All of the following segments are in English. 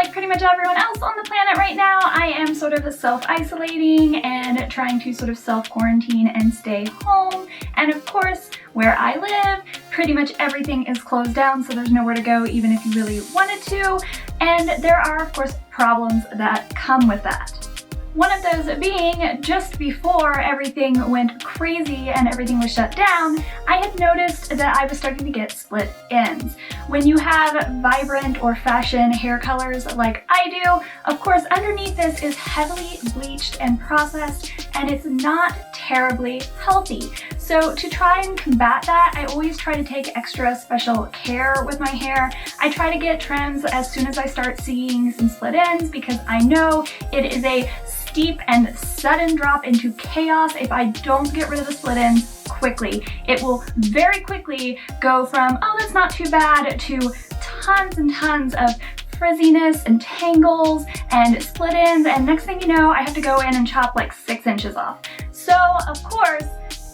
like pretty much everyone else on the planet right now, I am sort of self-isolating and trying to sort of self-quarantine and stay home. And of course, where I live, pretty much everything is closed down, so there's nowhere to go even if you really wanted to. And there are, of course, problems that come with that. One of those being, just before everything went crazy and everything was shut down, I had noticed that I was starting to get split ends. When you have vibrant or fashion hair colors like I do, of course underneath this is heavily bleached and processed, and it's not terribly healthy. So to try and combat that, I always try to take extra special care with my hair. I try to get trims as soon as I start seeing some split ends because I know it is a steep and sudden drop into chaos if I don't get rid of the split ends quickly. It will very quickly go from, oh, that's not too bad, to tons and tons of frizziness and tangles and split ends, and next thing you know, I have to go in and chop like 6 inches off. So, of course,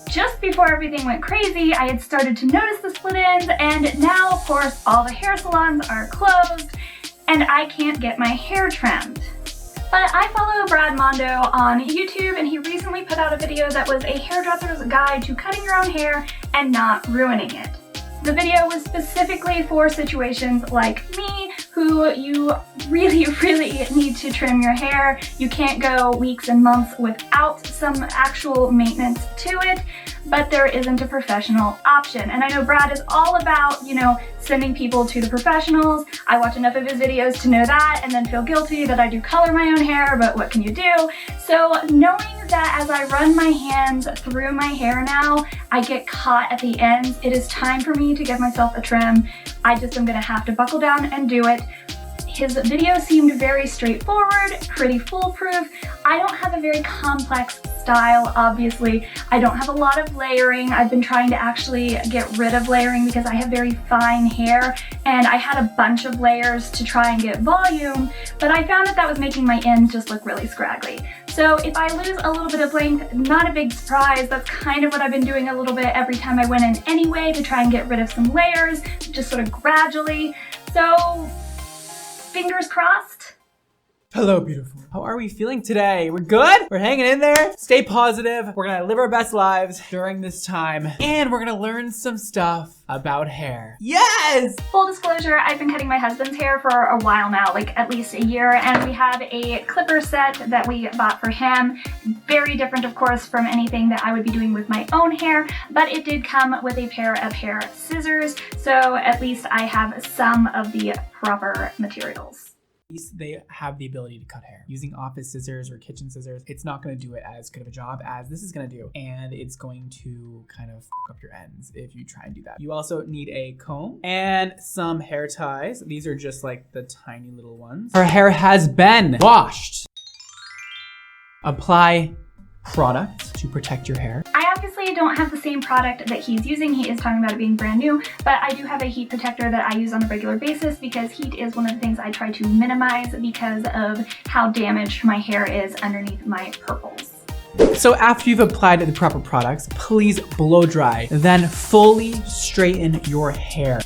just before everything went crazy, I had started to notice the split ends, and now, of course, all the hair salons are closed, and I can't get my hair trimmed. But I follow Brad Mondo on YouTube, and he recently put out a video that was a hairdresser's guide to cutting your own hair and not ruining it. The video was specifically for situations like me, who you really need to trim your hair. You can't go weeks and months without some actual maintenance to it, but there isn't a professional option. And I know Brad is all about, sending people to the professionals. I watch enough of his videos to know that and then feel guilty that I do color my own hair, but what can you do? So knowing that as I run my hands through my hair now, I get caught at the ends, it is time for me to give myself a trim. I just am gonna have to buckle down and do it. His video seemed very straightforward, pretty foolproof. I don't have a very complex style, obviously. I don't have a lot of layering. I've been trying to actually get rid of layering because I have very fine hair, and I had a bunch of layers to try and get volume, but I found that was making my ends just look really scraggly. So if I lose a little bit of length, not a big surprise. That's kind of what I've been doing a little bit every time I went in anyway, to try and get rid of some layers, just sort of gradually. So fingers crossed. Hello, beautiful. How are we feeling today? We're good? We're hanging in there. Stay positive. We're gonna live our best lives during this time, and we're gonna learn some stuff about hair. Yes! Full disclosure, I've been cutting my husband's hair for a while now, like at least a year, and we have a clipper set that we bought for him. Very different, of course, from anything that I would be doing with my own hair, but it did come with a pair of hair scissors, so at least I have some of the proper materials. They have the ability to cut hair. Using office scissors or kitchen scissors, it's not going to do it as good of a job as this is going to do, and it's going to kind of fuck up your ends if you try and do that. You also need a comb and some hair ties. These are just like the tiny little ones. Her hair has been washed. Apply products to protect your hair. I obviously don't have the same product that he's using. He is talking about it being brand new, but I do have a heat protector that I use on a regular basis because heat is one of the things I try to minimize because of how damaged my hair is underneath my purples. So after you've applied the proper products, please blow dry, then fully straighten your hair.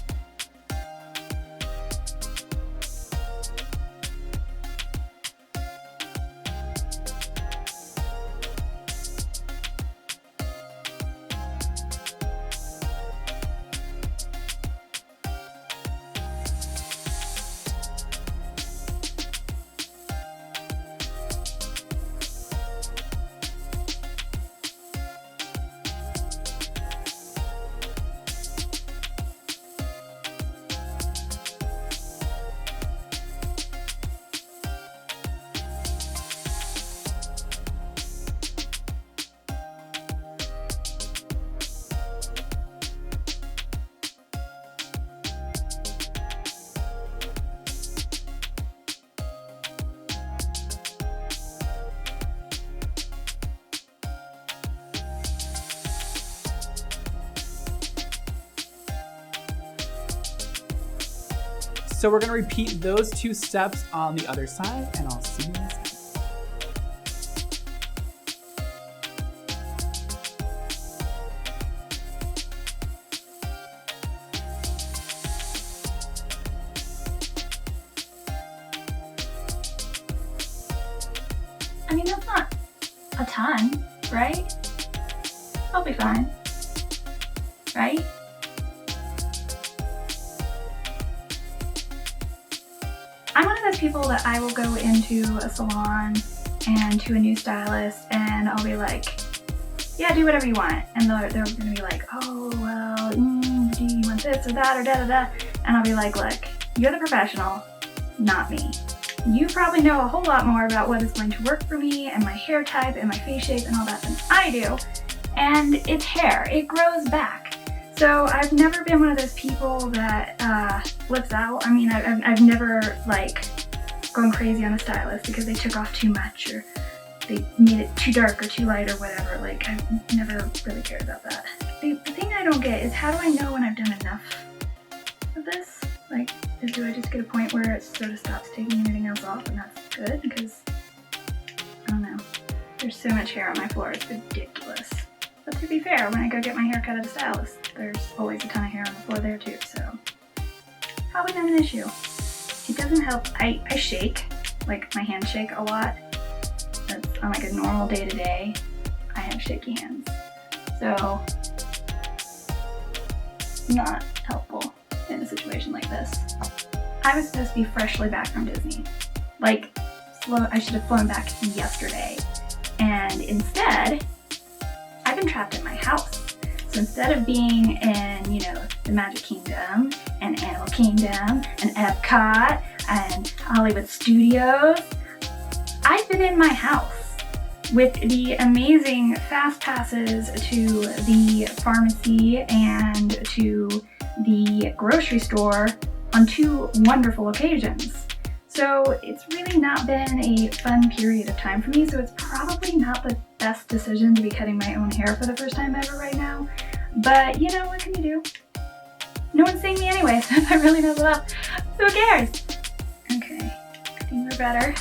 So we're gonna repeat those 2 steps on the other side, and I'll see you in a second. ton, right? I'll be fine, right? I'm one of those people that I will go into a salon and to a new stylist and I'll be like, yeah, do whatever you want. And they're gonna be like, oh, well, do you want this or that or da-da-da? And I'll be like, look, you're the professional, not me. You probably know a whole lot more about what is going to work for me and my hair type and my face shape and all that than I do. And it's hair, it grows back. So I've never been one of those people that flips out. I mean, I've never like gone crazy on a stylist because they took off too much or they made it too dark or too light or whatever. Like, I've never really cared about that. The thing I don't get is how do I know when I've done enough of this? Like, do I just get a point where it sort of stops taking anything else off and that's good? Because, I don't know. There's so much hair on my floor, it's ridiculous. But to be fair, when I go get my hair cut at a stylist, there's always a ton of hair on the floor there too, so probably not an issue. It doesn't help, I shake, like my hands shake a lot. That's on like a normal day-to-day, I have shaky hands. So, not helpful in a situation like this. I was supposed to be freshly back from Disney. Like, I should have flown back yesterday. And instead, I've been trapped in my house. So instead of being in, you know, the Magic Kingdom, and Animal Kingdom, and Epcot, and Hollywood Studios, I've been in my house with the amazing fast passes to the pharmacy and to the grocery store on 2 wonderful occasions. So it's really not been a fun period of time for me, so it's probably not the best decision to be cutting my own hair for the first time ever right now. But, you know, what can you do? No one's seeing me anyway, so if I really mess it up, who cares? Okay, I think we're better.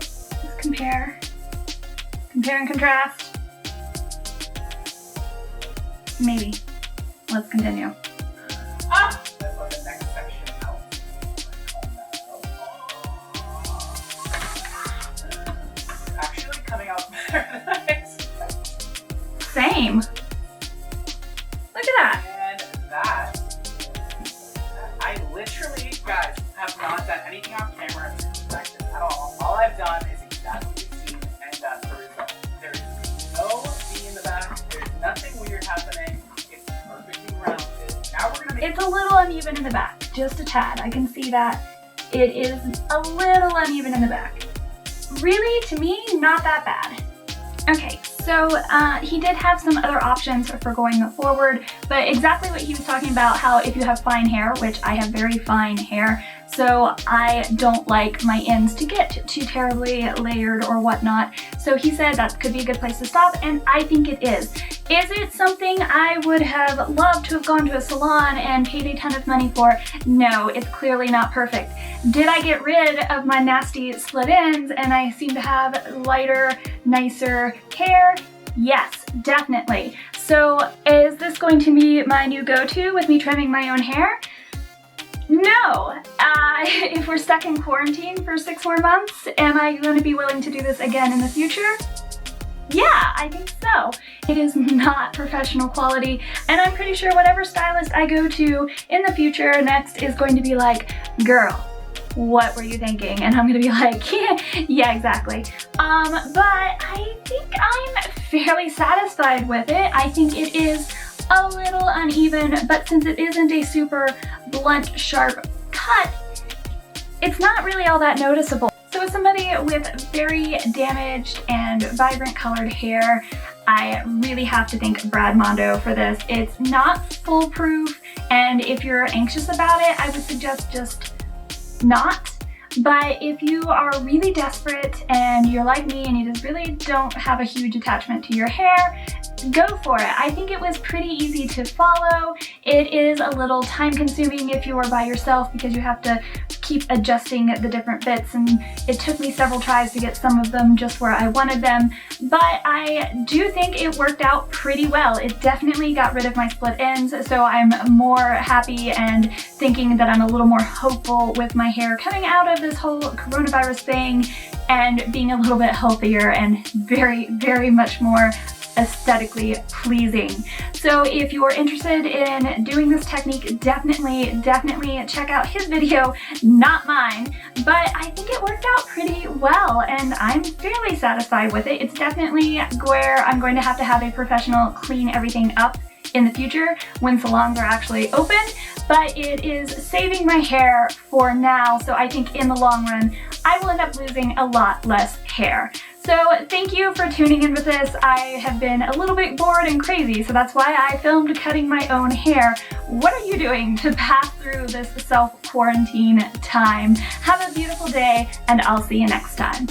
Let's compare. Compare and contrast. Maybe. Let's continue. Ah! That's what the next section out. Actually coming out better than I expected. Same. Look at that. And that, I literally, guys, have not done anything off camera to perfect this at all. All I've done is exactly what you've seen, and that's the result. There is no V in the back. There's nothing weird happening. It's perfectly rounded. Now we're gonna make It's a little uneven in the back, just a tad. I can see that it is a little uneven in the back. Really, to me, not that bad. Okay, so he did have some other options for going forward, but exactly what he was talking about, how if you have fine hair, which I have very fine hair, so I don't like my ends to get too terribly layered or whatnot. So he said that could be a good place to stop, and I think it is. Is it something I would have loved to have gone to a salon and paid a ton of money for? No, it's clearly not perfect. Did I get rid of my nasty split ends and I seem to have lighter, nicer hair? Yes, definitely. So is this going to be my new go-to with me trimming my own hair? No. If we're stuck in quarantine for 6 more months, am I going to be willing to do this again in the future? Yeah, I think so. It is not professional quality, and I'm pretty sure whatever stylist I go to in the future next is going to be like, girl, what were you thinking? And I'm gonna be like, yeah, exactly. But I think I'm fairly satisfied with it. I think it is a little uneven, but since it isn't a super blunt, sharp cut, it's not really all that noticeable. So as somebody with very damaged and vibrant colored hair, I really have to thank Brad Mondo for this. It's not foolproof, and if you're anxious about it, I would suggest just not. But if you are really desperate and you're like me and you just really don't have a huge attachment to your hair, go for it. I think it was pretty easy to follow. It is a little time consuming if you are by yourself because you have to keep adjusting the different bits, and it took me several tries to get some of them just where I wanted them, but I do think it worked out pretty well. It definitely got rid of my split ends, so I'm more happy and thinking that I'm a little more hopeful with my hair coming out of this whole coronavirus thing. and being a little bit healthier and very, very much more aesthetically pleasing. So if you're interested in doing this technique, definitely check out his video, not mine, but I think it worked out pretty well and I'm fairly satisfied with it. It's definitely where I'm going to have a professional clean everything up in the future when salons are actually open, but it is saving my hair for now, so I think in the long run I will end up losing a lot less hair. So thank you for tuning in with this. I have been a little bit bored and crazy, so that's why I filmed cutting my own hair. What are you doing to pass through this self-quarantine time? Have a beautiful day, and I'll see you next time.